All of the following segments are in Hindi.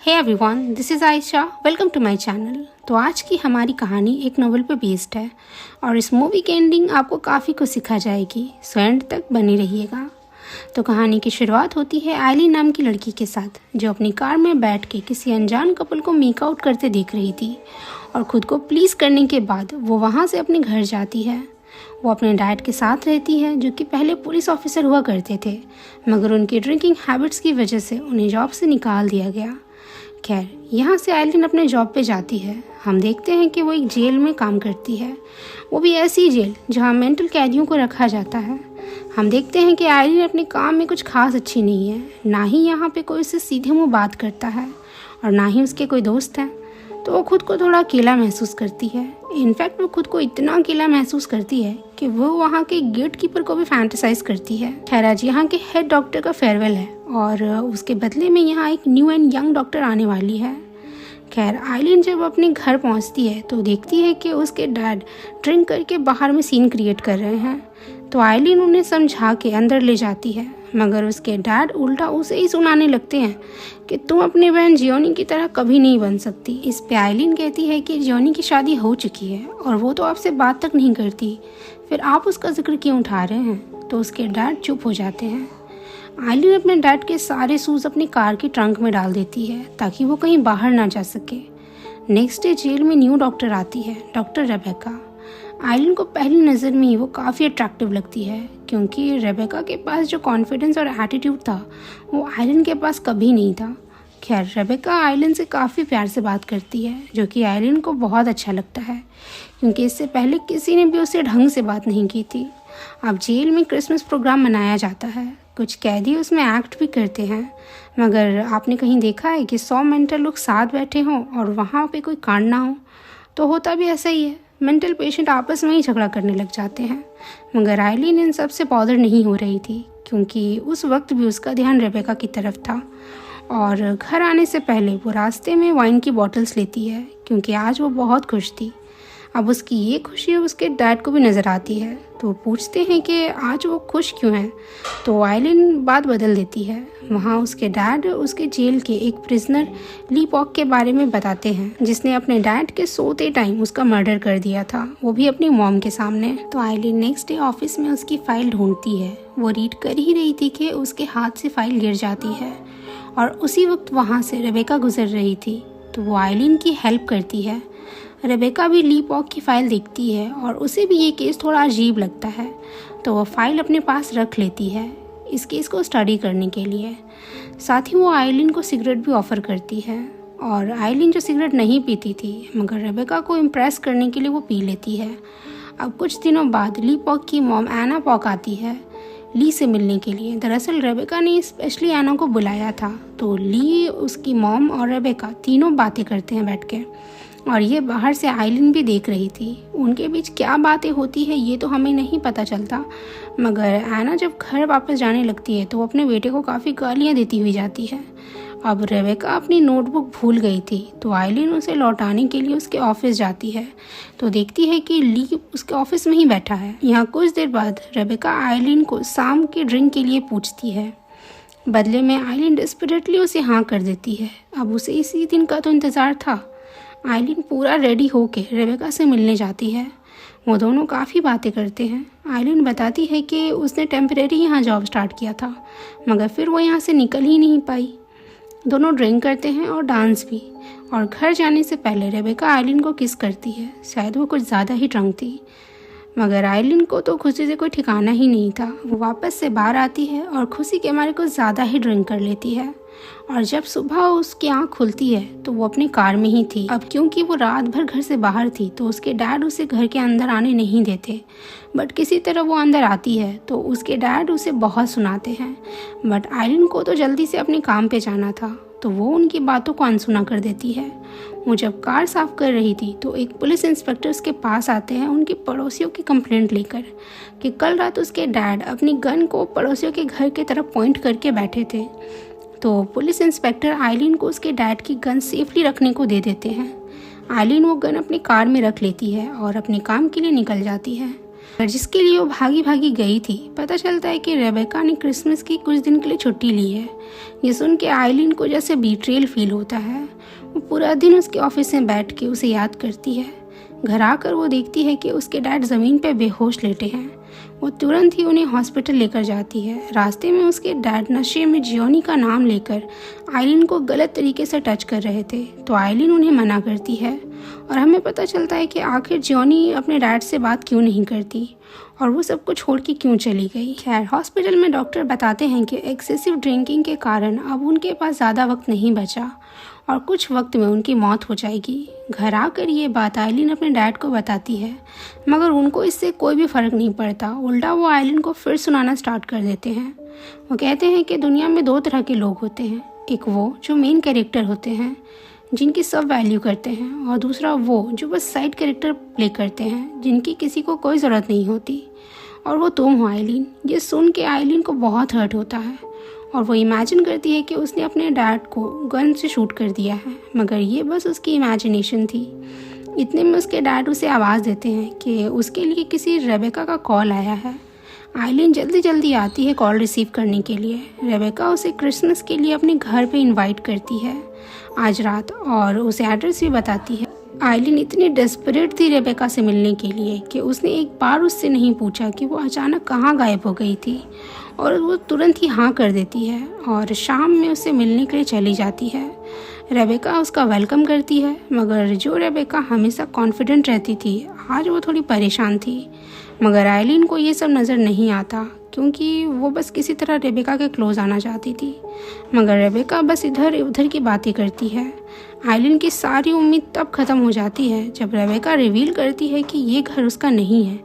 Hey everyone, this is Ayesha. Welcome to my channel. तो आज की हमारी कहानी एक नोवेल पे बेस्ड है और इस मूवी की एंडिंग आपको काफ़ी कुछ सिखा जाएगी, सो एंड तक बने रहिएगा। तो कहानी की शुरुआत होती है आइली नाम की लड़की के साथ, जो अपनी कार में बैठ के किसी अनजान कपल को मेक आउट करते देख रही थी और ख़ुद को प्लीज़ करने के बाद वो वहाँ से अपने घर जाती है। वो अपने डैड के साथ रहती है, जो कि पहले पुलिस ऑफिसर हुआ करते थे, मगर उनकी ड्रिंकिंग हैबिट्स की वजह से उन्हें जॉब से निकाल दिया गया। खैर, यहाँ से आइलिन अपने जॉब पे जाती है। हम देखते हैं कि वो एक जेल में काम करती है, वो भी ऐसी जेल जहाँ मेंटल कैदियों को रखा जाता है। हम देखते हैं कि आइलिन अपने काम में कुछ खास अच्छी नहीं है, ना ही यहाँ पे कोई उससे सीधे मुँह बात करता है और ना ही उसके कोई दोस्त हैं। तो वो खुद को थोड़ा अकेला महसूस करती है। इनफैक्ट वो खुद को इतना अकेला महसूस करती है कि वो वहाँ के गेट कीपर को भी फैंटेसाइज करती है। खैर, आज यहाँ के हेड डॉक्टर का फेयरवेल है और उसके बदले में यहाँ एक न्यू एंड यंग डॉक्टर आने वाली है। खैर, आइलिन जब अपने घर पहुँचती है तो देखती है कि उसके डैड ड्रिंक करके बाहर में सीन क्रिएट कर रहे हैं। तो आइलिन उन्हें समझा के अंदर ले जाती है, मगर उसके डैड उल्टा उसे ही सुनाने लगते हैं कि तुम अपनी बहन जियोनी की तरह कभी नहीं बन सकती। इस पे आइलिन कहती है कि जियोनी की शादी हो चुकी है और वो तो आपसे बात तक नहीं करती, फिर आप उसका जिक्र क्यों उठा रहे हैं। तो उसके डैड चुप हो जाते हैं। आइलिन अपने डैड के सारे शूज़ अपनी कार की ट्रंक में डाल देती है ताकि वो कहीं बाहर ना जा सके। नेक्स्ट डे जेल में न्यू डॉक्टर आती है, डॉक्टर रेबेका। आइलिन को पहली नज़र में ही वो काफ़ी अट्रैक्टिव लगती है, क्योंकि रेबेका के पास जो कॉन्फिडेंस और एटीट्यूड था वो आइलिन के पास कभी नहीं था। खैर, रेबेका आइलिन से काफ़ी प्यार से बात करती है, जो कि आइलिन को बहुत अच्छा लगता है, क्योंकि इससे पहले किसी ने भी उससे ढंग से बात नहीं की थी। अब जेल में क्रिसमस प्रोग्राम मनाया जाता है, कुछ कैदी उसमें एक्ट भी करते हैं, मगर आपने कहीं देखा है कि 100 मेंटल लोग साथ बैठे हों और वहाँ पे कोई कांड ना हो? तो होता भी ऐसा ही है, मेंटल पेशेंट आपस में ही झगड़ा करने लग जाते हैं। मगर आइलिन इन सब से बॉदर नहीं हो रही थी, क्योंकि उस वक्त भी उसका ध्यान रेबेका की तरफ था। और घर आने से पहले वो रास्ते में वाइन की बॉटल्स लेती है, क्योंकि आज वो बहुत खुश थी। अब उसकी ये खुशी उसके डैड को भी नज़र आती है, तो वो पूछते हैं कि आज वो खुश क्यों है। तो आइलिन बात बदल देती है। वहाँ उसके डैड उसके जेल के एक प्रिजनर ली पॉक के बारे में बताते हैं, जिसने अपने डैड के सोते टाइम उसका मर्डर कर दिया था, वो भी अपनी मॉम के सामने। तो आइलिन नेक्स्ट डे ऑफिस में उसकी फ़ाइल ढूंढती है। वो रीड कर ही रही थी कि उसके हाथ से फ़ाइल गिर जाती है और उसी वक्त वहाँ से रेबेका गुजर रही थी, तो वो आइलिन की हेल्प करती है। रेबेका भी ली पॉक की फ़ाइल देखती है और उसे भी ये केस थोड़ा अजीब लगता है, तो वो फ़ाइल अपने पास रख लेती है इस केस को स्टडी करने के लिए। साथ ही वो आइलिन को सिगरेट भी ऑफ़र करती है, और आइलिन जो सिगरेट नहीं पीती थी, मगर रेबेका को इम्प्रेस करने के लिए वो पी लेती है। अब कुछ दिनों बाद ली पॉक की मॉम एना पॉक आती है ली से मिलने के लिए। दरअसल रेबेका ने स्पेशली एना को बुलाया था, तो ली, उसकी मॉम और रेबेका तीनों बातें करते हैं बैठ के, और ये बाहर से आइलिन भी देख रही थी। उनके बीच क्या बातें होती है ये तो हमें नहीं पता चलता, मगर एना जब घर वापस जाने लगती है तो वो अपने बेटे को काफ़ी गालियाँ देती हुई जाती है। अब रेबेका अपनी नोटबुक भूल गई थी, तो आइलिन उसे लौटाने के लिए उसके ऑफिस जाती है, तो देखती है कि ली उसके ऑफिस में ही बैठा है। यहाँ कुछ देर बाद रेबेका आइलिन को शाम के ड्रिंक के लिए पूछती है। बदले में आइलिन डेस्परेटली उसे हाँ कर देती है। अब उसे इसी दिन का तो इंतज़ार था। आइलिन पूरा रेडी होके रेबेका से मिलने जाती है। वो दोनों काफ़ी बातें करते हैं। आइलिन बताती है कि उसने टेम्परेरी यहाँ जॉब स्टार्ट किया था, मगर फिर वो यहाँ से निकल ही नहीं पाई। दोनों ड्रिंक करते हैं और डांस भी, और घर जाने से पहले रेबेका आइलिन को किस करती है। शायद वो कुछ ज़्यादा ही ड्रंक थी, मगर आइलिन को तो खुशी से कोई ठिकाना ही नहीं था। वो वापस से बाहर आती है और खुशी के मारे कुछ ज़्यादा ही ड्रिंक कर लेती है, और जब सुबह उसकी आँख खुलती है तो वो अपनी कार में ही थी। अब क्योंकि वो रात भर घर से बाहर थी, तो उसके डैड उसे घर के अंदर आने नहीं देते, बट किसी तरह वो अंदर आती है तो उसके डैड उसे बहुत सुनाते हैं। बट आइलिन को तो जल्दी से अपने काम पे जाना था, तो वो उनकी बातों को अनसुना कर देती है। वो जब कार साफ कर रही थी तो एक पुलिस इंस्पेक्टर उसके पास आते हैं उनके पड़ोसियों की कंप्लेंट लेकर कि कल रात उसके डैड अपनी गन को पड़ोसियों के घर की तरफ पॉइंट करके बैठे थे। तो पुलिस इंस्पेक्टर आइलिन को उसके डैड की गन सेफली रखने को दे देते हैं। आइलिन वो गन अपनी कार में रख लेती है और अपने काम के लिए निकल जाती है। जिसके लिए वो भागी भागी गई थी। पता चलता है कि रेबेका ने क्रिसमस की कुछ दिन के लिए छुट्टी ली है। ये सुन के आइलिन को जैसे बीट्रेयल फील होता है। वो पूरा दिन उसके ऑफिस में बैठ के उसे याद करती है। घर आकर वो देखती है कि उसके डैड ज़मीन पे बेहोश लेटे हैं। वो तुरंत ही उन्हें हॉस्पिटल लेकर जाती है। रास्ते में उसके डैड नशे में जियोनी का नाम लेकर आइलिन को गलत तरीके से टच कर रहे थे, तो आइलिन उन्हें मना करती है और हमें पता चलता है कि आखिर जियोनी अपने डैड से बात क्यों नहीं करती और वो सबको छोड़ के क्यों चली गई। खैर, हॉस्पिटल में डॉक्टर बताते हैं कि एक्सेसिव ड्रिंकिंग के कारण अब उनके पास ज़्यादा वक्त नहीं बचा और कुछ वक्त में उनकी मौत हो जाएगी। घर आकर ये बात आइलिन अपने डैड को बताती है, मगर उनको इससे कोई भी फ़र्क नहीं पड़ता। उल्टा वो आइलिन को फिर सुनाना स्टार्ट कर देते हैं। वो कहते हैं कि दुनिया में 2 तरह के लोग होते हैं, एक वो जो मेन कैरेक्टर होते हैं जिनकी सब वैल्यू करते हैं, और दूसरा वो जो बस साइड कैरेक्टर प्ले करते हैं जिनकी किसी को कोई ज़रूरत नहीं होती। और वो तुम हो आइलिन। ये सुन के आइलिन को बहुत हर्ट होता है और वो इमेजिन करती है कि उसने अपने डैड को गन से शूट कर दिया है, मगर ये बस उसकी इमेजिनेशन थी। इतने में उसके डैड उसे आवाज़ देते हैं कि उसके लिए किसी रेबेका का कॉल आया है। आइलिन जल्दी जल्दी आती है कॉल रिसीव करने के लिए। रेबेका उसे क्रिसमस के लिए अपने घर पे इनवाइट करती है आज रात और उसे एड्रेस भी बताती है। आइलिन इतनी डेस्परेट थी रेबेका से मिलने के लिए कि उसने एक बार उससे नहीं पूछा कि वो अचानक कहाँ गायब हो गई थी, और वो तुरंत ही हाँ कर देती है और शाम में उससे मिलने के लिए चली जाती है। रेबेका उसका वेलकम करती है, मगर जो रेबेका हमेशा कॉन्फिडेंट रहती थी आज वो थोड़ी परेशान थी। मगर आइलिन को ये सब नज़र नहीं आता क्योंकि वो बस किसी तरह रेबेका के क्लोज आना चाहती थी, मगर रेबेका बस इधर उधर की बातें करती है। आइलिन की सारी उम्मीद तब ख़त्म हो जाती है जब रेबेका रिवील करती है कि ये घर उसका नहीं है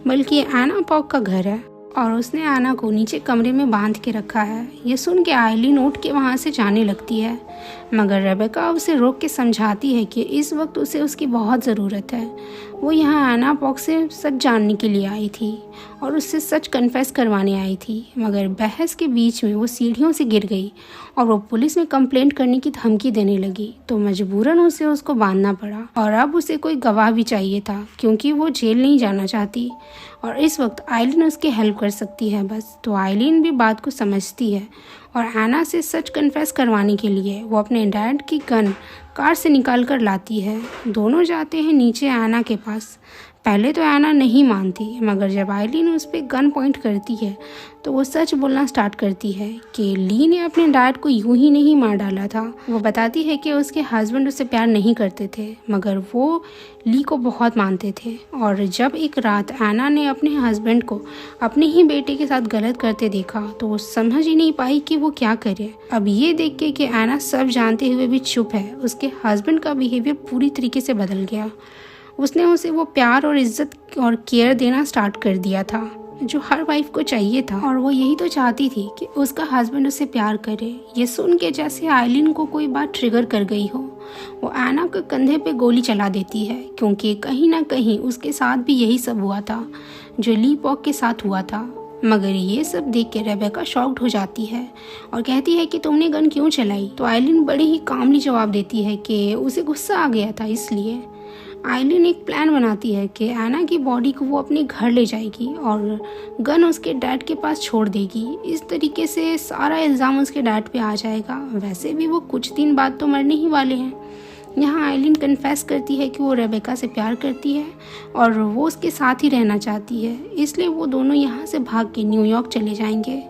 बल्कि एना पॉक का घर है और उसने आना को नीचे कमरे में बांध के रखा है। ये सुन के आइलिन उठ के वहाँ से जाने लगती है, मगर रेबेका उसे रोक के समझाती है कि इस वक्त उसे उसकी बहुत ज़रूरत है। वो यहाँ एना पॉक से सच जानने के लिए आई थी और उससे सच कन्फेस करवाने आई थी, मगर बहस के बीच में वो सीढ़ियों से गिर गई और वो पुलिस में कंप्लेंट करने की धमकी देने लगी, तो मजबूरन उसे उसको बांधना पड़ा। और अब उसे कोई गवाह भी चाहिए था क्योंकि वो जेल नहीं जाना चाहती और इस वक्त आइलिन उसकी हेल्प कर सकती है बस। तो आइलिन भी बात को समझती है और एना से सच कन्फेस करवाने के लिए वो अपने डैड की गन कार से निकाल कर लाती है। दोनों जाते हैं नीचे एना के पास। पहले तो एना नहीं मानती, मगर जब आइलिन उस पर गन पॉइंट करती है तो वो सच बोलना स्टार्ट करती है कि ली ने अपने डैड को यूं ही नहीं मार डाला था। वो बताती है कि उसके हस्बैंड उससे प्यार नहीं करते थे, मगर वो ली को बहुत मानते थे। और जब एक रात एना ने अपने हस्बैंड को अपने ही बेटे के साथ गलत करते देखा तो वो समझ ही नहीं पाई कि वो क्या करे। अब ये देख के कि एना सब जानते हुए भी चुप है, उसके हस्बैंड का बिहेवियर पूरी तरीके से बदल गया। उसने उसे वो प्यार और इज्जत और केयर देना स्टार्ट कर दिया था जो हर वाइफ को चाहिए था, और वो यही तो चाहती थी कि उसका हस्बैंड उसे प्यार करे। ये सुन के जैसे आइलिन को कोई बात ट्रिगर कर गई हो, वो एना के कंधे पे गोली चला देती है क्योंकि कहीं ना कहीं उसके साथ भी यही सब हुआ था जो ली पॉक के साथ हुआ था। मगर ये सब देख के रेबेका शॉक्ड हो जाती है और कहती है कि तुमने गन क्यों चलाई। तो आइलिन बड़े ही कामली जवाब देती है कि उसे गुस्सा आ गया था इसलिए। आइलिन एक प्लान बनाती है कि एना की बॉडी को वो अपने घर ले जाएगी और गन उसके डैड के पास छोड़ देगी। इस तरीके से सारा इल्ज़ाम उसके डैड पे आ जाएगा। वैसे भी वो कुछ दिन बाद तो मरने ही वाले हैं। यहाँ आइलिन कन्फेस करती है कि वो रेबेका से प्यार करती है और वो उसके साथ ही रहना चाहती है, इसलिए वो दोनों यहाँ से भाग के न्यूयॉर्क चले जाएंगे।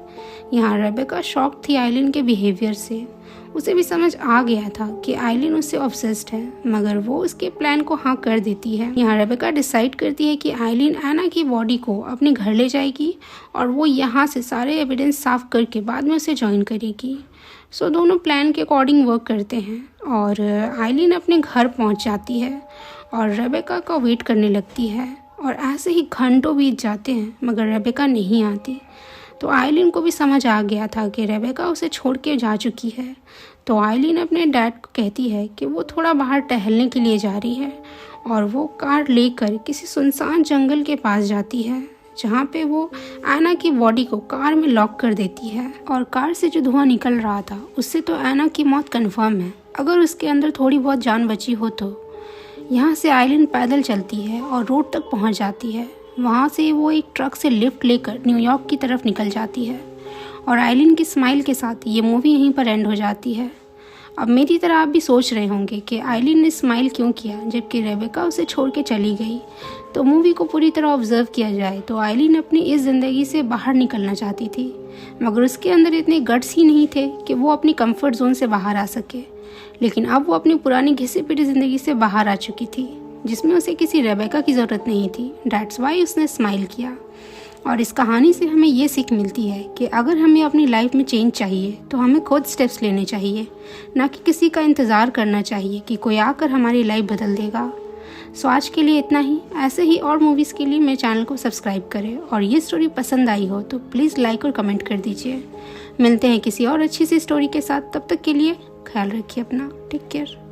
यहाँ रेबेका शॉक थी आइलिन के बिहेवियर से। उसे भी समझ आ गया था कि आइलिन उससे ऑब्सेस्ड है, मगर वो उसके प्लान को हाँ कर देती है। यहाँ रेबेका डिसाइड करती है कि आइलिन एना की बॉडी को अपने घर ले जाएगी और वो यहाँ से सारे एविडेंस साफ करके बाद में उसे ज्वाइन करेगी। सो दोनों प्लान के अकॉर्डिंग वर्क करते हैं और आइलिन अपने घर पहुँच जाती है और रेबेका का वेट करने लगती है। और ऐसे ही घंटों बीत जाते हैं मगर रेबेका नहीं आती। तो आइलिन को भी समझ आ गया था कि रेबेका उसे छोड़ के जा चुकी है। तो आइलिन अपने डैड को कहती है कि वो थोड़ा बाहर टहलने के लिए जा रही है और वो कार लेकर किसी सुनसान जंगल के पास जाती है जहाँ पे वो एना की बॉडी को कार में लॉक कर देती है। और कार से जो धुआं निकल रहा था उससे तो एना की मौत कन्फर्म है, अगर उसके अंदर थोड़ी बहुत जान बची हो तो। यहाँ से आइलिन पैदल चलती है और रोड तक पहुँच जाती है। वहाँ से वो एक ट्रक से लिफ्ट लेकर न्यूयॉर्क की तरफ निकल जाती है और आइलिन की स्माइल के साथ ये मूवी यहीं पर एंड हो जाती है। अब मेरी तरह आप भी सोच रहे होंगे कि आइलिन ने स्माइल क्यों किया जबकि रेबेका उसे छोड़ के चली गई। तो मूवी को पूरी तरह ऑब्जर्व किया जाए तो आइलिन अपनी इस ज़िंदगी से बाहर निकलना चाहती थी, मगर उसके अंदर इतने गट्स ही नहीं थे कि वो अपनी कंफर्ट जोन से बाहर आ सके। लेकिन अब वो अपनी पुरानी घिसी पिटी ज़िंदगी से बाहर आ चुकी थी जिसमें उसे किसी रेबेका की ज़रूरत नहीं थी। डैट्स वाई उसने स्माइल किया। और इस कहानी से हमें ये सीख मिलती है कि अगर हमें अपनी लाइफ में चेंज चाहिए तो हमें खुद स्टेप्स लेने चाहिए, ना कि किसी का इंतज़ार करना चाहिए कि कोई आकर हमारी लाइफ बदल देगा। सो आज के लिए इतना ही। ऐसे ही और मूवीज़ के लिए मेरे चैनल को सब्सक्राइब करें और ये स्टोरी पसंद आई हो तो प्लीज़ लाइक और कमेंट कर दीजिए। मिलते हैं किसी और अच्छी सी स्टोरी के साथ। तब तक के लिए ख्याल रखिए अपना। Take care.